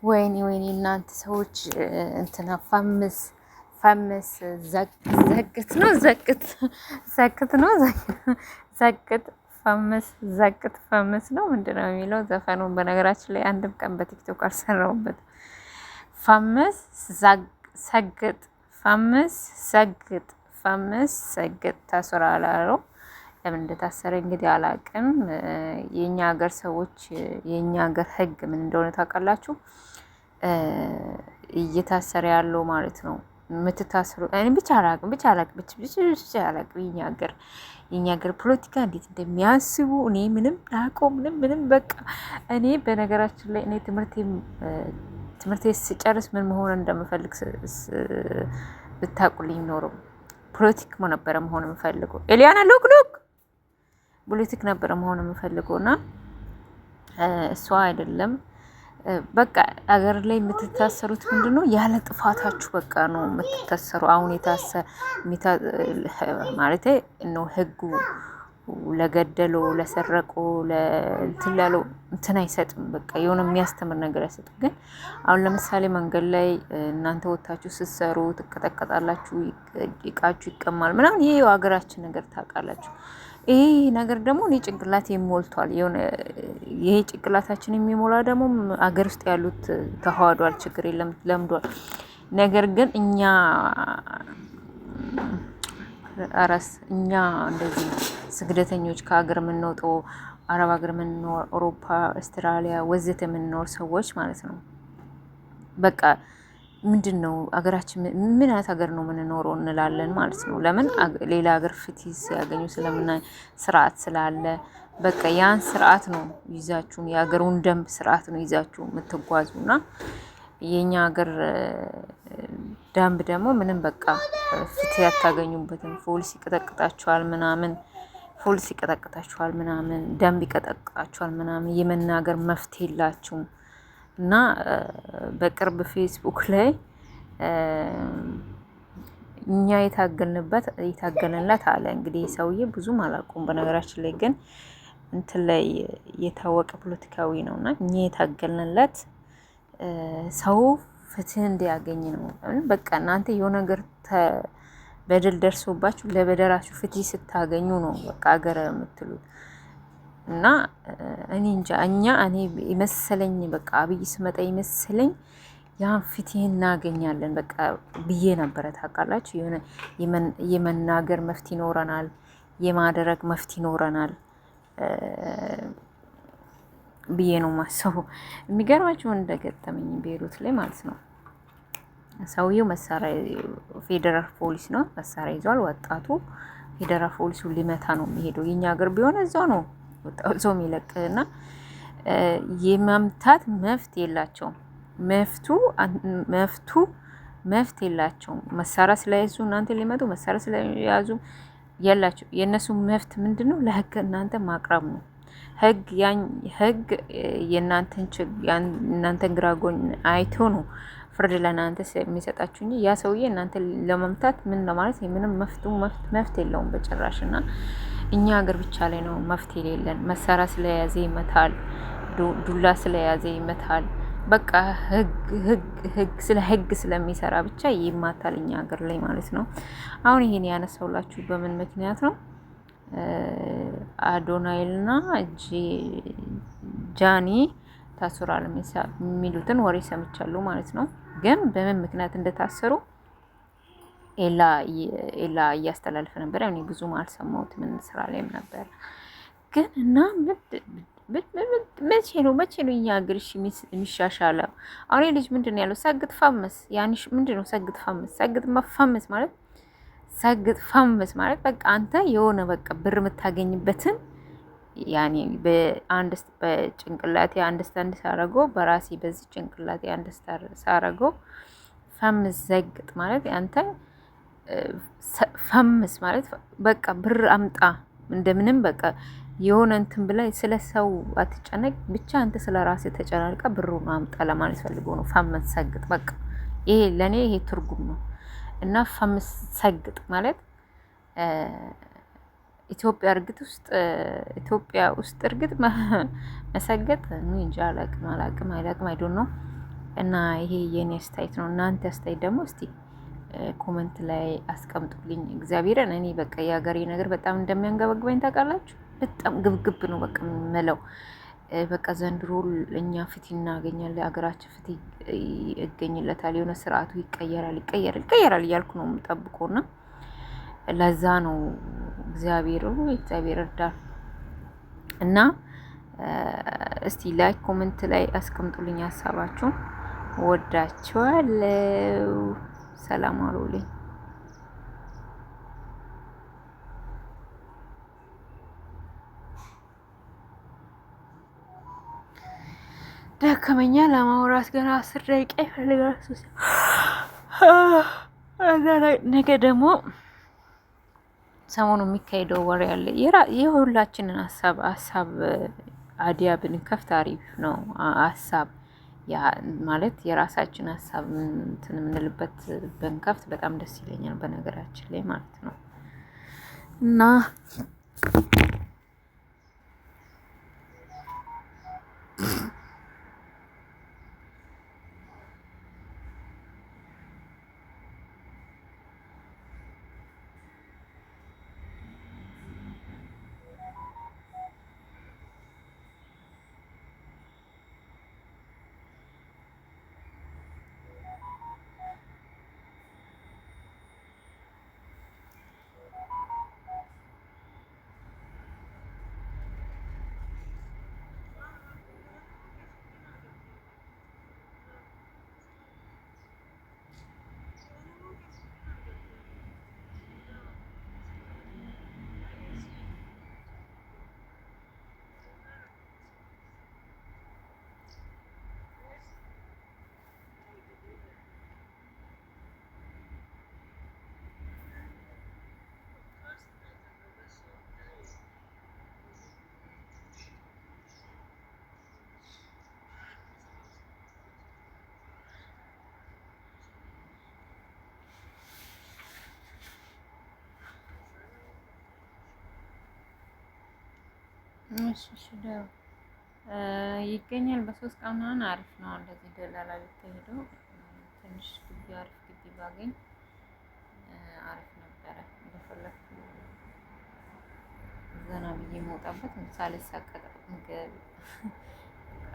ወይኔ ወይኔ እናንተ ሰዎች እንትና ፈምስ ዘቅት ነው ዘቅት ነው ዘቅት ፈምስ ዘቅት ፈምስ ነው ምንድነው የሚለው ዘፈኑን? በነገራችን ላይ አንድም ቀን በቲክቶክ አልሰራሁበት። ፈምስ ሰግጥ ፈምስ ሰግጥ ፈምስ ሰግጥ ታስሯል አለው። ለምን እንደታሰረ እንግዲህ አላቅም። የኛ ሀገር ሰዎች የኛ ሀገር ህግ ምን እንደሆነ ታውቃላችሁ? እየታሰረ ያለው ማለት ነው የምትታስሩ እኔ ብቻ አላቅም አላቅም። የኛ ሀገር ፖለቲካ እንዴት እንደሚያስቡ እኔ ምንም ላቆም ምንም በቃ እኔ በነገራችን ላይ እኔ ትምህርቴ ስጨርስ ምን መሆን እንደምፈልግ ብታቁልኝ ኖሮ ፖለቲክ ነበረ መሆን የምፈልገው። ኤሊያና ሉክ ፖለቲክ ነበረ መሆን የምፈልገው እና እሷ አይደለም በቃ አገር ላይ የምትታሰሩት ምንድነው? ያለ ጥፋታችሁ በቃ ነው የምትታሰሩ። አሁን ማለት ነው ህጉ ለገደለው ለሰረቁ ለእንትን ላለው እንትን አይሰጥም። በቃ የሆነ የሚያስተምር ነገር አይሰጥም። ግን አሁን ለምሳሌ መንገድ ላይ እናንተ ወታችሁ ስትሰሩ ትቀጠቀጣላችሁ፣ እቃችሁ ይቀማል ምናምን። ይሄ ሀገራችን ነገር ታውቃላችሁ። ይሄ ነገር ደግሞ እኔ ጭንቅላት የሚሞልቷል። ይሄ ጭንቅላታችን የሚሞላ ደግሞ አገር ውስጥ ያሉት ተዋህዷል፣ ችግር የለም ለምዷል። ነገር ግን እኛ እንደዚህ ስግደተኞች ከሀገር የምንወጣው አረብ ሀገር የምንኖር አውሮፓ፣ አውስትራሊያ ወዘተ የምንኖር ሰዎች ማለት ነው በቃ ምንድን ነው ሀገራችን ምን አይነት ሀገር ነው የምንኖረው እንላለን ማለት ነው። ለምን ሌላ ሀገር ፍትህ ሲያገኙ ስለምናይ ስርዓት ስላለ በቃ ያን ስርዓት ነው ይዛችሁ የሀገሩን ደንብ ስርዓት ነው ይዛችሁ የምትጓዙ እና የኛ ሀገር ደንብ ደግሞ ምንም በቃ ፍትህ ያታገኙበትም። ፖሊስ ይቀጠቅጣችኋል ምናምን ደንብ ይቀጠቅጣችኋል ምናምን የመናገር መፍትሄ የላችሁም። እና በቅርብ ፌስቡክ ላይ እኛ የታገልንለት አለ እንግዲህ ሰውዬ ብዙም አላውቀውም በነገራችን ላይ ግን እንትን ላይ የታወቀ ፖለቲካዊ ነው እና እኛ የታገልንለት ሰው ፍትህ እንዲያገኝ ነው። በቃ እናንተ የሆነ ነገር በደል ደርሶባችሁ ለበደራችሁ ፍትህ ስታገኙ ነው በቃ ሀገር የምትሉት። እና እኔ እንጃ እኔ የመሰለኝ በቃ አብይ ስመጣ ይመስለኝ ያን ፍትህ እናገኛለን በቃ ብዬ ነበረ። ታውቃላችሁ የሆነ የመናገር መፍትሄ ይኖረናል፣ የማድረግ መፍትሄ ይኖረናል ብዬ ነው ማሰቡ። የሚገርማችሁ እንደገጠመኝ ቤሩት ላይ ማለት ነው ሰውየው መሳሪያ ፌዴራል ፖሊስ ነው መሳሪያ ይዟል። ወጣቱ ፌዴራል ፖሊሱን ሊመታ ነው የሚሄደው። የኛ ሀገር ቢሆን እዛው ነው ወጣው ሰው የሚለቅና የመምታት መፍት የላቸውም። መፍት የላቸውም። መሳሪያ ስለያዙ እናንተ ሊመጡ መሳሪያ ስለያዙ ያላቸው የእነሱ መፍት ምንድነው? ለህግ እናንተ ማቅረብ ነው። ህግ የእናንተን ግራ ጎን አይቶ ነው ፍርድ ለእናንተ የሚሰጣችሁ እንጂ ያ ሰውዬ እናንተ ለመምታት ምን ለማለት ምንም መፍት የለውም በጭራሽ። እና እኛ ሀገር ብቻ ላይ ነው መፍት የሌለን። መሳሪያ ስለያዘ ይመታል፣ ዱላ ስለያዘ ይመታል። በቃ ህግ ስለሚሰራ ብቻ ይማታል እኛ ሀገር ላይ ማለት ነው። አሁን ይሄን ያነሳውላችሁ በምን ምክንያት ነው? አዶናይልና ጃኒ ታስሯል የሚሉትን ወሬ ሰምቻለሁ ማለት ነው። ግን በምን ምክንያት እንደታሰሩ ኤላ እያስተላለፈ ነበር። እኔ ብዙም አልሰማሁትም፣ ምን ስራ ላይም ነበር። ግን እና መቼ ነው እኛ ሀገር የሚሻሻለው? አሁን ልጅ ምንድን ነው ያለው? ሰግጥ ፈምስ ያንሽ ምንድን ነው? ሰግጥ ፈምስ ማለት በቃ አንተ የሆነ በቃ ብር የምታገኝበትን ያኔ በጭንቅላቴ አንደርስታንድ ሳረገው በራሴ በዚህ ጭንቅላቴ አንደርስታንድ ሳረገው ፈምስ ዘግጥ ማለት አንተ ፈምስ ማለት በቃ ብር አምጣ እንደምንም በቃ የሆነ እንትን ብላይ ስለ ሰው አትጨነቅ፣ ብቻ አንተ ስለ ራስህ ተጨናንቃ ብሩን አምጣ ለማለት ፈልጎ ነው። ፈምስ ሰግጥ በቃ ይሄ ለኔ ይሄ ትርጉም ነው። እና ፈምስ ሰግጥ ማለት ኢትዮጵያ ውስጥ እርግጥ መሰገጥ እንጃ አላቅም አይ ዶንት ኖ እና ይሄ የኔ አስተያየት ነው። እናንተ አስተያየት ደግሞ እስቲ ኮመንት ላይ አስቀምጡልኝ። እግዚአብሔርን እኔ በቃ የሀገሬ ነገር በጣም እንደሚያንገበግበኝ ታውቃላችሁ። በጣም ግብግብ ነው በቃ የምለው። በቃ ዘንድሮ እኛ ፍትህ እናገኛለን፣ ሀገራችን ፍትህ ይገኝለታል፣ የሆነ ስርዓቱ ይቀየራል እያልኩ ነው የምጠብቀውና ለዛ ነው እግዚአብሔር እርዳን እና እስቲ ላይክ ኮመንት ላይ አስቀምጡልኝ ሀሳባችሁን። ወዳችኋለሁ። ሰላም አሉልኝ። ደከመኛ ለማውራት ገና 10 ደቂቃ ይፈልጋል። ነገ ደግሞ ሰሞኑ የሚካሄደው ወሬ አለ። የሁላችንን ሀሳብ አዲያ ብንከፍት አሪፍ ነው። ሀሳብ ማለት የራሳችን ሀሳብ እንትን የምንልበት ብንከፍት በጣም ደስ ይለኛል፣ በነገራችን ላይ ማለት ነው እና ይገኛል። በ3 ቀን ምናምን አሪፍ ነው። እንደዚህ ደላላ ቤት ተሄዶ ትንሽ ግቢ አሪፍ ግቢ ባገኝ አሪፍ ነበረ። እንደፈለኩ ዘና ብዬ መውጣበት ሳልሳቀቅ ምግብ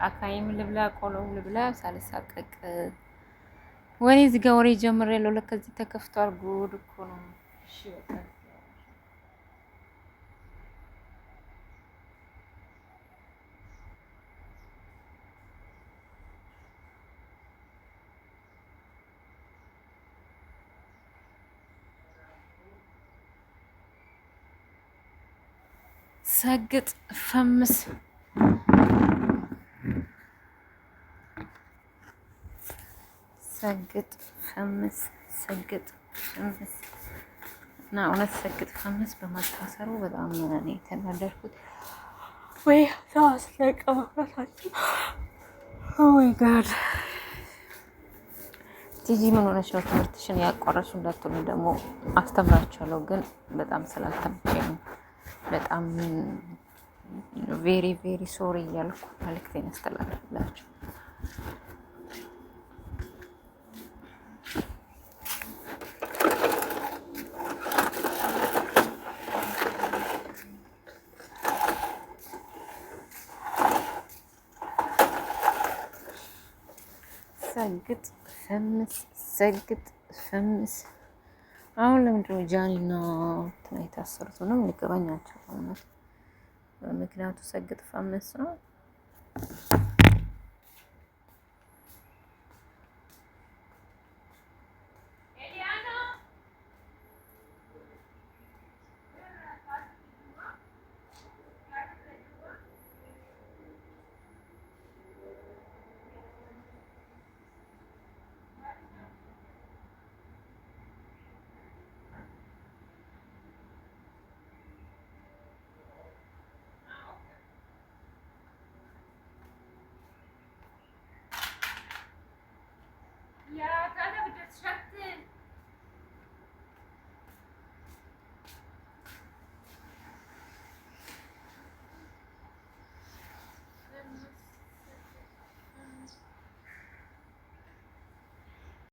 አካይም ልብላ ቆሎም ልብላ ሳልሳቀቅ። ወሬ እዚህ ጋር ወሬ ጀምሬያለሁ። ለካ እዚህ ተከፍቷል። ጉድ እኮ ነው። እሺ በቃ ሰግጥ ፈምስ ሰግጥ ፈምስ እና እውነት ሰግጥ ፈምስ በማታሰሩ በጣም እኔ ተናደድኩት። ወይ ሰው አስለቀባታችሁ። ኦ ማይ ጋድ ቲጂ ምን ሆነሽ ነው ትምህርትሽን ያቋረጥሽው? እንዳትሆኑ ደግሞ አስተምራችኋለሁ፣ ግን በጣም ስላልተመቸኝ ነው። በጣም ቬሪ ቬሪ ሶሪ እያልኩ መልዕክቴን አስተላልፍላችሁ። ሰግጥ ፈምስ አሁን ለምንድነው ጃኒና እንትና የታሰሩት? ነው ሊገባኝ አልቻለም። ምክንያቱ ሰግጥ ፈምስ ነው።